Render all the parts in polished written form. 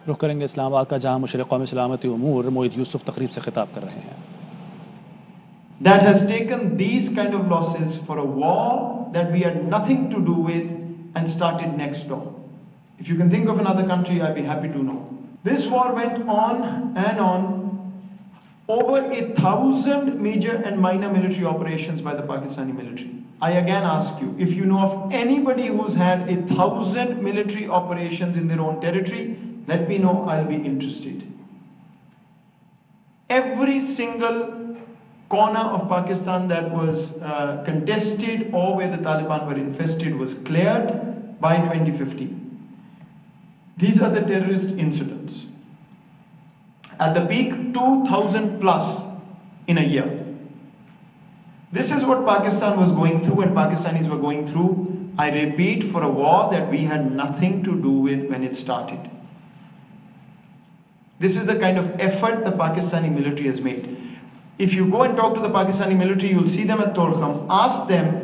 रुख करेंगे इस्लामाबाद का, जहां मुशर्रिक़ क़ौमी सलामती उमूर मोईद यूसुफ तकरीब से खिताब कर रहे हैं। That has taken these kind of losses for a war that we had nothing to do with and started next door. If you can think of another country, I'd be happy to know. This war went on and on. Over 1,000 major and minor military operations by the Pakistani military. I again ask you, if you know of anybody who's had 1,000 military operations in their own territory, let me know, I'll be interested. Every single corner of Pakistan that was contested or where the Taliban were infested was cleared by 2015. These are the terrorist incidents. At the peak, 2,000 plus in a year. This is what Pakistan was going through and Pakistanis were going through, I repeat, for a war that we had nothing to do with when it started. This is the kind of effort the Pakistani military has made. If you go and talk to the Pakistani military, you'll see them at Torkham. Ask them,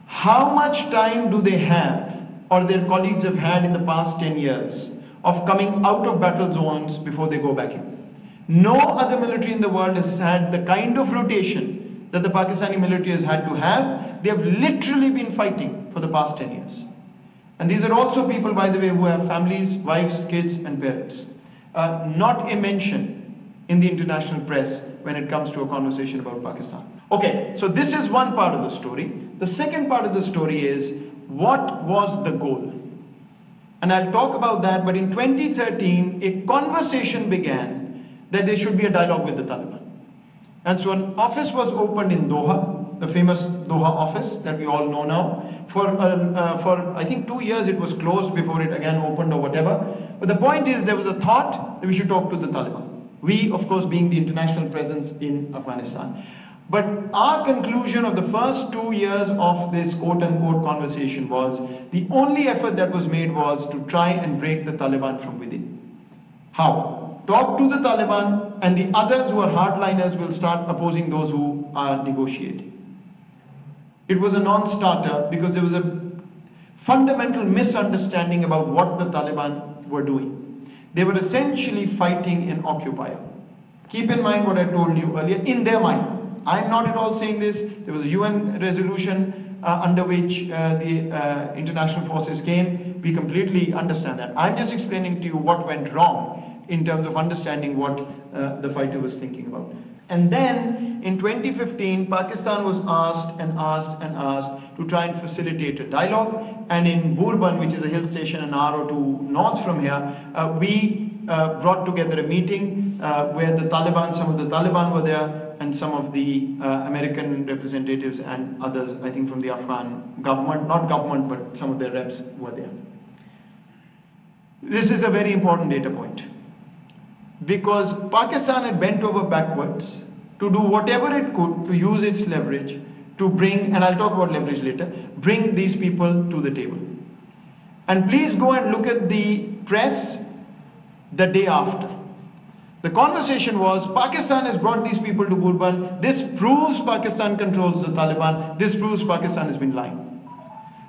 how much time do they have, or their colleagues have had in the past 10 years, of coming out of battle zones before they go back in. No other military in the world has had the kind of rotation that the Pakistani military has had to have. They have literally been fighting for the past 10 years. And these are also people, by the way, who have families, wives, kids and parents. Not a mention in the international press when it comes to a conversation about Pakistan. Okay, so this is one part of the story. The second part of the story is, what was the goal? And I'll talk about that, but in 2013, a conversation began that there should be a dialogue with the Taliban. And so an office was opened in Doha, the famous Doha office that we all know now. For I think 2 years it was closed before it again opened or whatever. But the point is, there was a thought that we should talk to the Taliban. We, of course, being the international presence in Afghanistan. But our conclusion of the first 2 years of this quote-unquote conversation was, the only effort that was made was to try and break the Taliban from within. How? Talk to the Taliban and the others who are hardliners will start opposing those who are negotiating. It was a non-starter because there was a fundamental misunderstanding about what the Taliban were doing. They were essentially fighting an occupier. Keep in mind what I told you earlier, in their mind. I'm not at all saying this. There was a UN resolution under which the international forces came. We completely understand that. I'm just explaining to you what went wrong in terms of understanding what the fighter was thinking about. And then in 2015, Pakistan was asked and asked and asked to try and facilitate a dialogue. And in Burban, which is a hill station an hour or two north from here, we brought together a meeting where the Taliban, some of the Taliban were there, and some of the American representatives and others, I think from the Afghan government, not government, but some of their reps were there. This is a very important data point, because Pakistan had bent over backwards to do whatever it could to use its leverage to bring, and I'll talk about leverage later, bring these people to the table. And please go and look at the press the day after. The conversation was, Pakistan has brought these people to Burban. This proves Pakistan controls the Taliban. This proves Pakistan has been lying.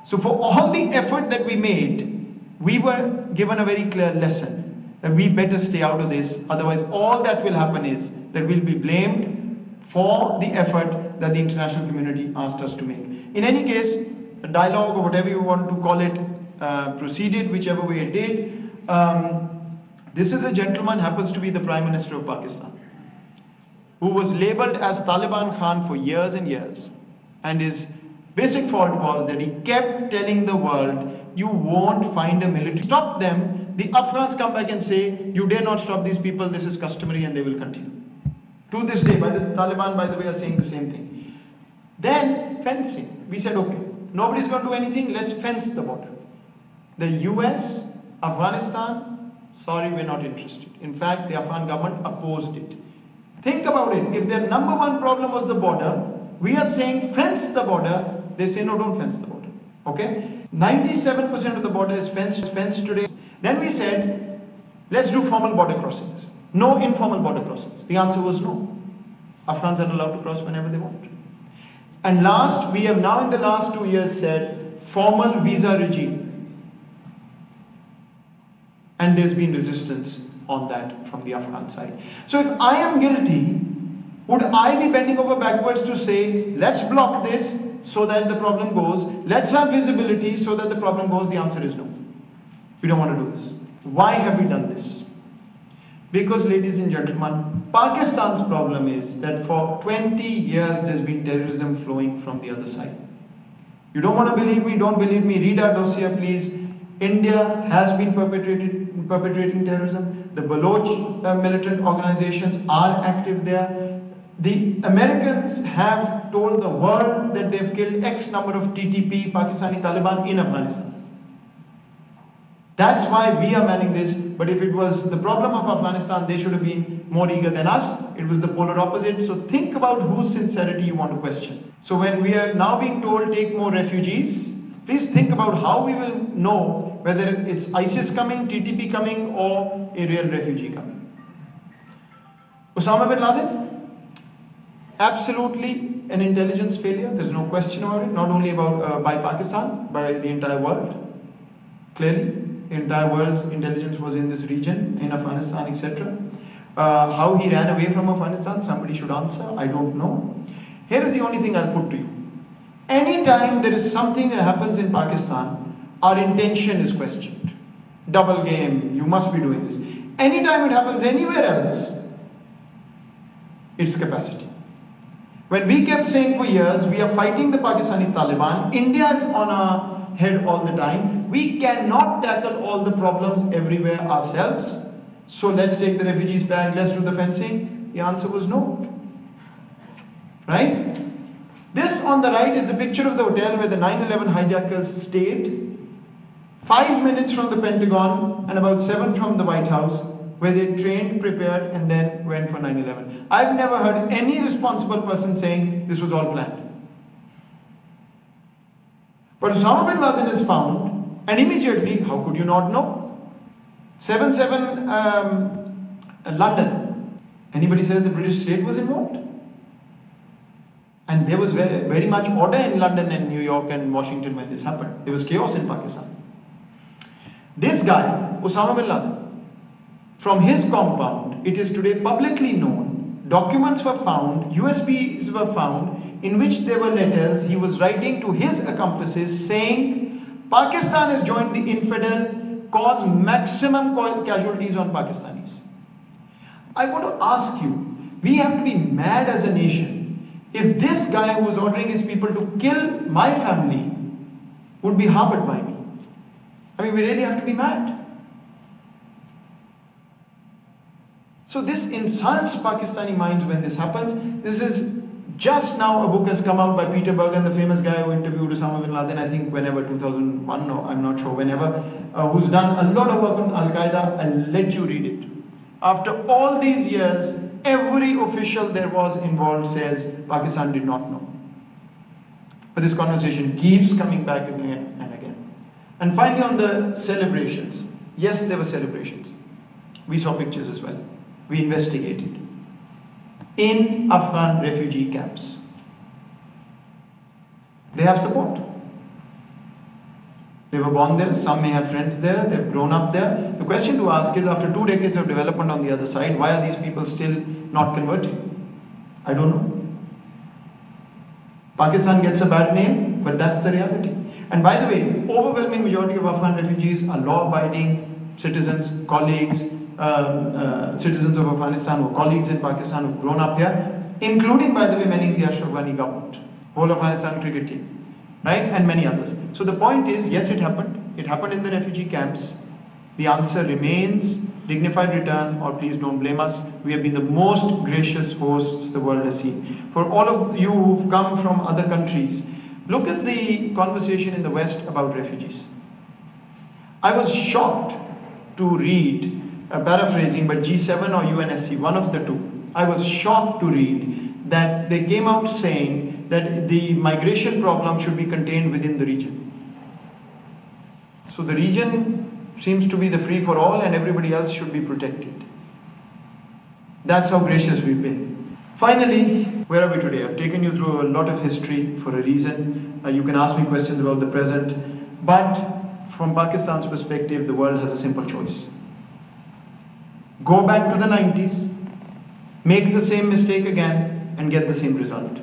So for all the effort that we made, we were given a very clear lesson that we better stay out of this. Otherwise, all that will happen is that we'll be blamed for the effort that the international community asked us to make. In any case, a dialogue or whatever you want to call it proceeded, whichever way it did. This is a gentleman, happens to be the Prime Minister of Pakistan, who was labelled as Taliban Khan for years and years. And his basic fault was that he kept telling the world, you won't find a military. Stop them. The Afghans come back and say, you dare not stop these people, this is customary, and they will continue. To this day, the Taliban, by the way, are saying the same thing. Then, fencing. We said, okay, nobody's going to do anything, let's fence the border. The US, Afghanistan, sorry, we're not interested. In fact, the Afghan government opposed it. Think about it. If their number one problem was the border, we are saying fence the border. They say, no, don't fence the border. Okay? 97% of the border is fenced today. Then we said, let's do formal border crossings. No informal border crossings. The answer was no. Afghans are allowed to cross whenever they want. And last, we have now in the last 2 years said, formal visa regime. And there's been resistance on that from the Afghan side. So if I am guilty, would I be bending over backwards to say, let's block this so that the problem goes, let's have visibility so that the problem goes? The answer is no. We don't want to do this. Why have we done this? Because, ladies and gentlemen, Pakistan's problem is that for 20 years there's been terrorism flowing from the other side. You don't want to believe me? Don't believe me? Read our dossier, please. India has been perpetrating terrorism. The Baloch militant organizations are active there. The Americans have told the world that they've killed X number of TTP, Pakistani Taliban, in Afghanistan. That's why we are manning this. But if it was the problem of Afghanistan, they should have been more eager than us. It was the polar opposite. So think about whose sincerity you want to question. So when we are now being told take more refugees, please think about how we will know whether it's ISIS coming, TTP coming, or a real refugee coming. Osama bin Laden, absolutely an intelligence failure. There's no question about it. Not only by Pakistan, by the entire world. Clearly, the entire world's intelligence was in this region, in Afghanistan, etc. How he ran away from Afghanistan, somebody should answer. I don't know. Here is the only thing I'll put to you. Anytime there is something that happens in Pakistan, our intention is questioned. Double game, you must be doing this. Anytime it happens anywhere else, it's capacity. When we kept saying for years, we are fighting the Pakistani Taliban, India is on our head all the time. We cannot tackle all the problems everywhere ourselves. So let's take the refugees back, let's do the fencing. The answer was no. Right? This on the right is a picture of the hotel where the 9/11 hijackers stayed. 5 minutes from the Pentagon and about 7 from the White House, where they trained, prepared, and then went for 9/11. I've never heard any responsible person saying this was all planned. But Osama bin Laden is found, and immediately, how could you not know? 7/7 London. Anybody says the British state was involved? And there was very much order in London and New York and Washington when this happened. There was chaos in Pakistan. This guy, Osama bin Laden, from his compound, it is today publicly known, documents were found, USBs were found, in which there were letters he was writing to his accomplices saying, Pakistan has joined the infidel, cause maximum casualties on Pakistanis. I want to ask you, we have to be mad as a nation if this guy who was ordering his people to kill my family would be harbored by me. I mean, we really have to be mad. So this insults Pakistani minds when this happens. This is just now a book has come out by Peter Bergen, the famous guy who interviewed Osama bin Laden, I think whenever, 2001 or I'm not sure whenever, who's done a lot of work on Al-Qaeda. I'll let you read it. After all these years, every official there was involved says Pakistan did not know. But this conversation keeps coming back again and again. And finally on the celebrations. Yes, there were celebrations. We saw pictures as well. We investigated. In Afghan refugee camps. They have support. They were born there, some may have friends there, they've grown up there. The question to ask is, after 2 decades of development on the other side, why are these people still not converting? I don't know. Pakistan gets a bad name, but that's the reality. And by the way, overwhelming majority of Afghan refugees are law-abiding citizens, colleagues, citizens of Afghanistan or colleagues in Pakistan who've grown up here, including, by the way, many in the Ashraf Ghani government, whole Afghanistan cricket team. Right? And many others. So the point is, yes, it happened. It happened in the refugee camps. The answer remains dignified return, or please don't blame us. We have been the most gracious hosts the world has seen. For all of you who've come from other countries, look at the conversation in the West about refugees. I was shocked to read, paraphrasing, but G7 or UNSC, one of the two. I was shocked to read that they came out saying that the migration problem should be contained within the region. So the region seems to be the free for all and everybody else should be protected. That's how gracious we've been. Finally, where are we today? I've taken you through a lot of history for a reason. You can ask me questions about the present. But from Pakistan's perspective, the world has a simple choice. go back to the 90s, make the same mistake again, and get the same result.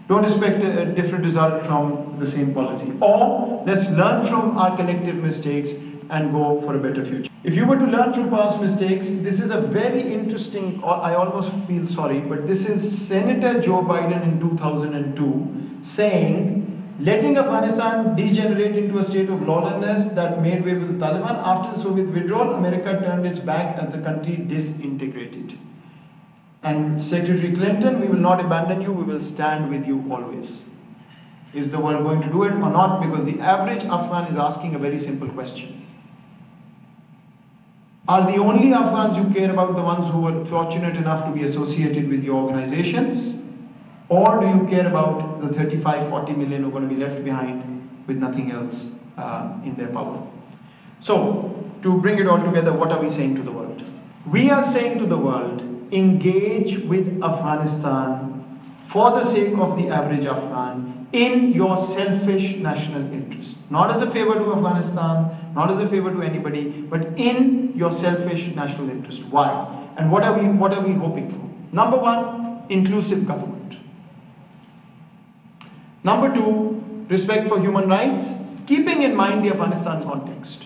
Don't expect a different result from the same policy. Or let's learn from our collective mistakes and go for a better future. If you were to learn from past mistakes, this is a very interesting, I almost feel sorry, but this is Senator Joe Biden in 2002 saying, letting Afghanistan degenerate into a state of lawlessness that made way with the Taliban. After the Soviet withdrawal, America turned its back as the country disintegrated. And Secretary Clinton, we will not abandon you, we will stand with you always. Is the world going to do it or not? Because the average Afghan is asking a very simple question. Are the only Afghans you care about the ones who were fortunate enough to be associated with your organizations? Or do you care about the 35-40 million who are going to be left behind with nothing else in their power? So, to bring it all together, what are we saying to the world? We are saying to the world, engage with Afghanistan for the sake of the average Afghan in your selfish national interest. Not as a favor to Afghanistan, not as a favor to anybody, but in your selfish national interest. Why? And what are we hoping for? Number one, inclusive government. Number two, respect for human rights, keeping in mind the Afghanistan context,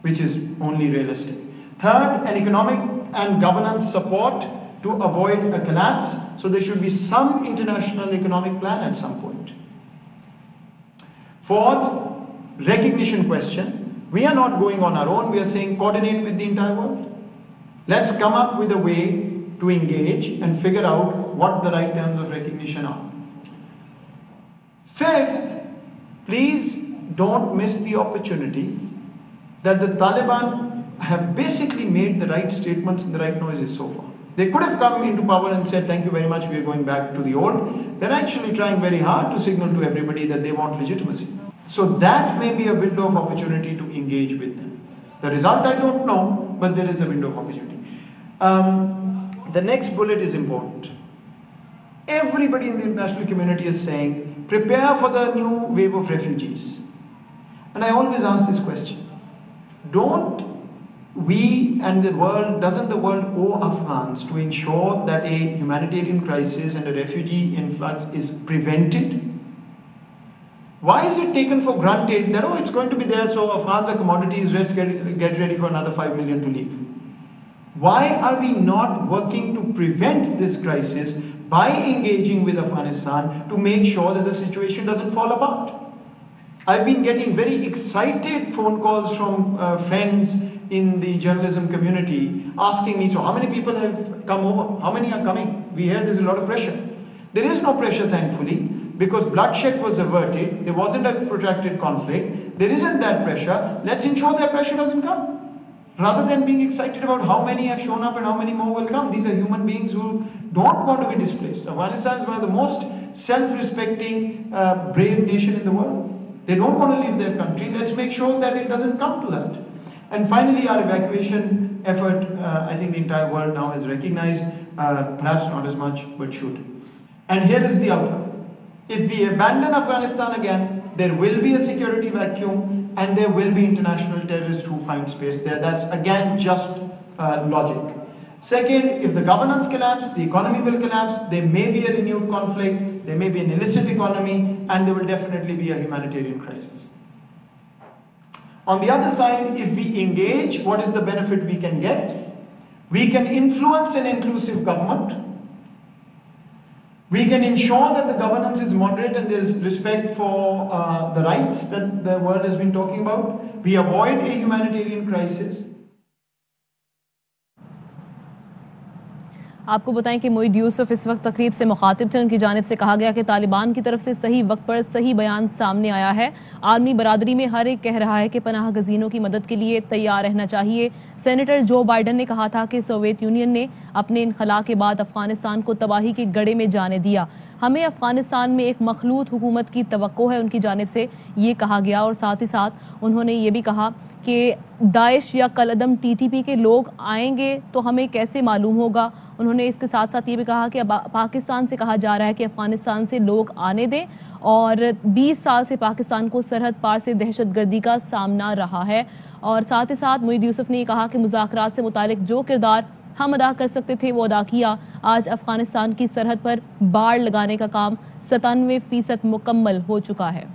which is only realistic. Third, an economic and governance support to avoid a collapse. So there should be some international economic plan at some point. Fourth, recognition question. We are not going on our own. We are saying coordinate with the entire world. Let's come up with a way to engage and figure out what the right terms of recognition are. Fifth, please don't miss the opportunity that the Taliban have basically made the right statements and the right noises so far. They could have come into power and said, thank you very much, we are going back to the old. They're actually trying very hard to signal to everybody that they want legitimacy. So that may be a window of opportunity to engage with them. The result I don't know, but there is a window of opportunity. The next bullet is important. Everybody in the international community is saying, prepare for the new wave of refugees. And I always ask this question. Don't we and the world, doesn't the world owe Afghans to ensure that a humanitarian crisis and a refugee influx is prevented? Why is it taken for granted that, oh, it's going to be there, so Afghans are commodities, let's get ready for another 5 million to leave? Why are we not working to prevent this crisis by engaging with Afghanistan to make sure that the situation doesn't fall apart? I've been getting very excited phone calls from friends in the journalism community asking me, so how many people have come over? How many are coming? We hear there's a lot of pressure. There is no pressure, thankfully, because bloodshed was averted. There wasn't a protracted conflict. There isn't that pressure. Let's ensure that pressure doesn't come. Rather than being excited about how many have shown up and how many more will come. These are human beings who don't want to be displaced. Afghanistan is one of the most self-respecting, brave nation in the world. They don't want to leave their country. Let's make sure that it doesn't come to that. And finally, our evacuation effort, I think the entire world now has recognized, perhaps not as much, but should. And here is the outcome. If we abandon Afghanistan again, there will be a security vacuum and there will be international terrorists who find space there. That's again just logic. Second, if the governance collapses, the economy will collapse, there may be a renewed conflict, there may be an illicit economy, and there will definitely be a humanitarian crisis. On the other side, if we engage, what is the benefit we can get? We can influence an inclusive government. We can ensure that the governance is moderate and there is respect for the rights that the world has been talking about. We avoid a humanitarian crisis. आपको बताएं कि मोईद यूसुफ इस वक्त तकरीब से मुखातिब थे। उनकी जानिब से कहा गया कि तालिबान की तरफ से सही वक्त पर सही बयान सामने आया है। आलमी बरादरी में हर एक कह रहा है कि पनाह गजीनों की मदद के लिए तैयार रहना चाहिए। सेनेटर जो बाइडन ने कहा था कि सोवियत यूनियन ने अपने इनखला के बाद अफगानिस्तान को तबाही के गड़े में जाने दिया। हमें अफगानिस्तान में एक मखलूत हुकूमत की तवक्को है, उनकी जानिब से ये कहा गया। और साथ ही साथ उन्होंने ये भी कहा कि दाइश या कलअदम टीटीपी के लोग आएंगे तो हमें कैसे मालूम होगा। उन्होंने इसके साथ साथ ये भी कहा कि पाकिस्तान से कहा जा रहा है कि अफगानिस्तान से लोग आने दें और 20 साल से पाकिस्तान को सरहद पार से दहशतगर्दी का सामना रहा है। और साथ ही साथ मोईद यूसुफ ने कहा कि मुज़ाकरात से मुतालिक जो किरदार हम अदा कर सकते थे वो अदा किया। आज अफगानिस्तान की सरहद पर बाड़ लगाने का काम 97% मुकम्मल हो चुका है।